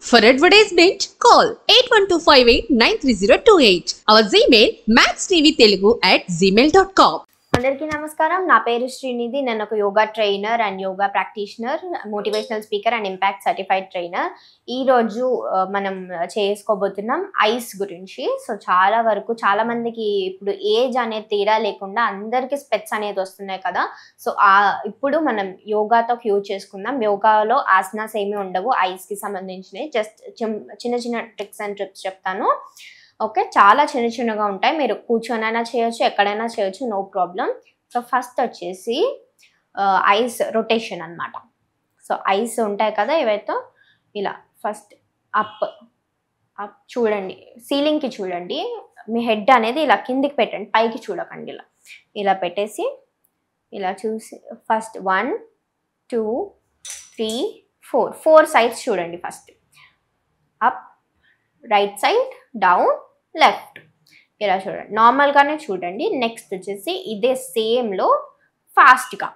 For advertisement, call 8125893028. Our Gmail maxtvtelugu@gmail.com. అందరికీ నమస్కారం. నా పేరు శ్రీనిధి. నేను ఒక yoga trainer and yoga practitioner, motivational speaker and impact certified trainer. ఈరోజు మనం చేసుకోబోతున్నాం ఐస్ గురించి. సో చాలా వరకు చాలా మందికి ఇప్పుడు ఏజ్ అనేది తేడా లేకుండా అందరికీ స్పెట్స్ అనేది వస్తున్నాయి కదా. సో ఇప్పుడు మనం యోగాతో క్యూర్ చేసుకుందాం. యోగాలో ఆసనాస్ ఏమీ ఉండవు, ఐస్కి సంబంధించినవి. జస్ట్ చిన్న చిన్న ట్రిక్స్ అండ్ ట్రిప్స్ చెప్తాను. ఓకే, చాలా చిన్న చిన్నగా ఉంటాయి. మీరు కూర్చొనైనా చేయొచ్చు, ఎక్కడైనా చేయొచ్చు, నో ప్రాబ్లం. సో ఫస్ట్ వచ్చేసి ఐస్ రొటేషన్ అనమాట. సో ఐస్ ఉంటాయి కదా ఇవైతే, ఇలా ఫస్ట్ అప్ అప్ చూడండి, సీలింగ్కి చూడండి. మీ హెడ్ అనేది ఇలా కిందికి పెట్టండి, పైకి చూడకండి. ఇలా పెట్టేసి ఇలా చూసి ఫస్ట్ 1 2 3 4 సైడ్స్ చూడండి. First up, right side, down, left, ఇలా చూడండి. నార్మల్గానే చూడండి. నెక్స్ట్ వచ్చేసి ఇదే సేమ్లో ఫాస్ట్గా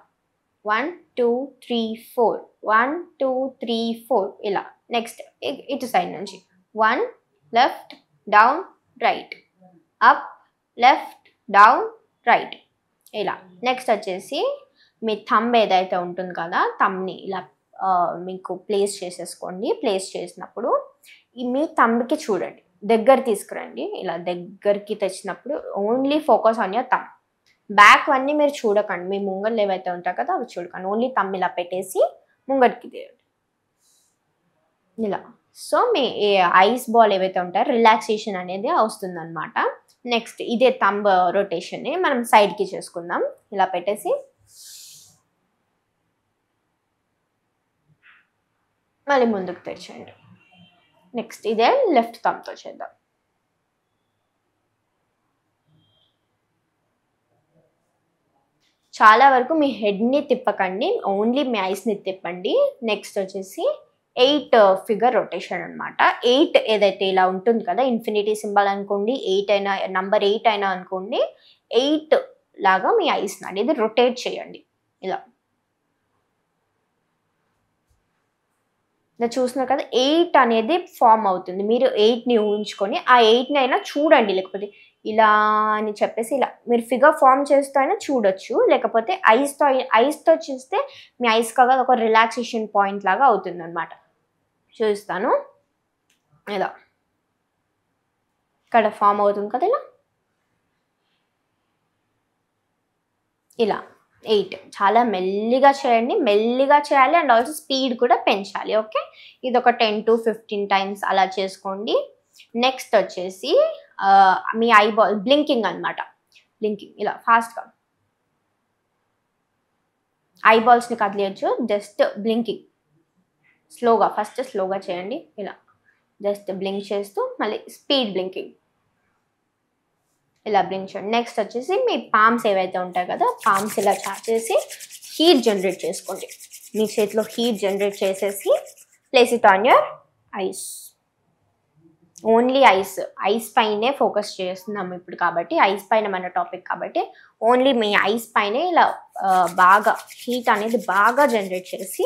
1 2 3 4 1 2 3 4 ఇలా. నెక్స్ట్ ఇటు సైడ్ నుంచి 1 left, down, right, up, left, down, right, ఇలా. నెక్స్ట్ వచ్చేసి మీ థంబ్ ఏదైతే ఉంటుంది కదా, థంబ్ని ఇలా మీకు ప్లేస్ చేసేసుకోండి. ప్లేస్ చేసినప్పుడు మీ థంబ్కి చూడండి, దగ్గర తీసుకురండి. ఇలా దగ్గరికి తెచ్చినప్పుడు only focus on your thumb. Back అన్నీ మీరు చూడకండి, మీ ముంగళ్ళు ఏవైతే ఉంటాయి కదా అవి చూడకండి. ఓన్లీ థంబ్ ఇలా పెట్టేసి ముంగడికి తీయండి ఇలా. సో మీ ఐస్ బాల్ ఏవైతే ఉంటాయో రిలాక్సేషన్ అనేది వస్తుంది అనమాట. నెక్స్ట్ ఇదే థంబ్ రొటేషన్ని మనం సైడ్కి చేసుకుందాం. ఇలా పెట్టేసి మళ్ళీ ముందుకు తెచ్చండి. నెక్స్ట్ ఇదే లెఫ్ట్ థంబ్తో చేద్దాం. చాలా వరకు మీ హెడ్ని తిప్పకండి, ఓన్లీ మీ ఐస్ని తిప్పండి. నెక్స్ట్ వచ్చేసి 8 ఫిగర్ రొటేషన్ అనమాట. 8 ఏదైతే ఇలా ఉంటుంది కదా, ఇన్ఫినిటీ సింబల్ అనుకోండి, 8 అయినా, నంబర్ 8 అయినా అనుకోండి, 8 లాగా మీ ఐస్ని అనేది రొటేట్ చేయండి ఇలా. చూస్తున్నారు కదా, 8 అనేది ఫామ్ అవుతుంది. మీరు 8ని ఊహించుకొని ఆ 8ని అయినా చూడండి, లేకపోతే ఇలా అని చెప్పేసి ఇలా మీరు ఫిగర్ ఫామ్ చేస్తూ అయినా చూడొచ్చు, లేకపోతే ఐస్తో చూస్తే మీ ఐస్ కాగా ఒక రిలాక్సేషన్ పాయింట్ లాగా అవుతుంది అనమాట. చూస్తాను ఇలా, ఇక్కడ ఫామ్ అవుతుంది కదా ఇలా ఇలా. 8 చాలా మెల్లిగా చేయండి, మెల్లిగా చేయాలి అండ్ ఆల్సో స్పీడ్ కూడా పెంచాలి. ఓకే, ఇది ఒక 10 to 15 టైమ్స్ అలా చేసుకోండి. నెక్స్ట్ వచ్చేసి మీ ఐబాల్ బ్లింకింగ్ అనమాట. బ్లింకింగ్ ఇలా ఫాస్ట్గా ఐబాల్స్ని కదిలియచ్చు. జస్ట్ బ్లింకింగ్ స్లోగా, ఫస్ట్ స్లోగా చేయండి ఇలా. జస్ట్ బ్లింక్ చేస్తూ మళ్ళీ స్పీడ్ బ్లింకింగ్ ఇలా బ్లింక్ చేయండి. నెక్స్ట్ వచ్చేసి మీ పామ్స్ ఏవైతే ఉంటాయి కదా, పామ్స్ ఇలా చేసి హీట్ జనరేట్ చేసుకోండి. మీ చేతిలో హీట్ జనరేట్ చేసేసి place it on your eyes. Only ice పైనే ఫోకస్ చేస్తున్నాము ఇప్పుడు కాబట్టి, ఐస్ పైన మన టాపిక్ కాబట్టి ఓన్లీ మీ ఐస్ పైనే ఇలా బాగా హీట్ అనేది బాగా జనరేట్ చేసి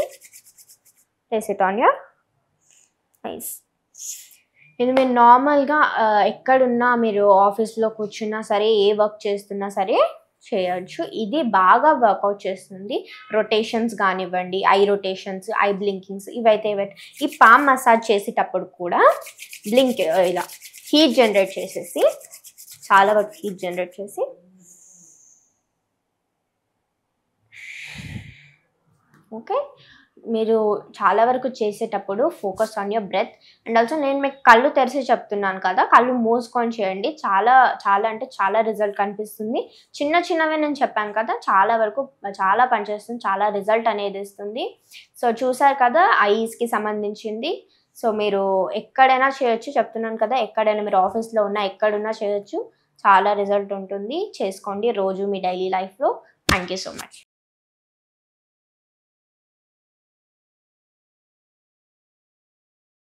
place it on your eyes. ఇది మీరు నార్మల్గా ఎక్కడున్నా, మీరు ఆఫీస్లో కూర్చున్నా సరే, ఏ వర్క్ చేస్తున్నా సరే చేయొచ్చు. ఇది బాగా వర్కౌట్ చేస్తుంది. రొటేషన్స్ కానివ్వండి, ఐ రొటేషన్స్, ఐ బ్లింకింగ్స్, ఇవైతే ఈ పామ్ మసాజ్ చేసేటప్పుడు కూడా బ్లింక్ ఇలా హీట్ జనరేట్ చేసేసి, చాలా వరకు హీట్ జనరేట్ చేసి ఓకే. మీరు చాలా వరకు చేసేటప్పుడు focus on your breath and also నేను మీకు కళ్ళు తెరిచి చెప్తున్నాను కదా, కళ్ళు మూసుకొని చేయండి. చాలా చాలా అంటే చాలా రిజల్ట్ కనిపిస్తుంది. చిన్న చిన్నవే నేను చెప్పాను కదా, చాలా వరకు చాలా పనిచేస్తుంది, చాలా రిజల్ట్ అనేది ఇస్తుంది. సో చూసారు కదా ఐస్కి సంబంధించింది. సో మీరు ఎక్కడైనా చేయొచ్చు, చెప్తున్నాను కదా, ఎక్కడైనా మీరు ఆఫీస్లో ఉన్నా ఎక్కడున్నా చేయొచ్చు. చాలా రిజల్ట్ ఉంటుంది, చేసుకోండి రోజు మీ డైలీ లైఫ్లో. Thank you so much.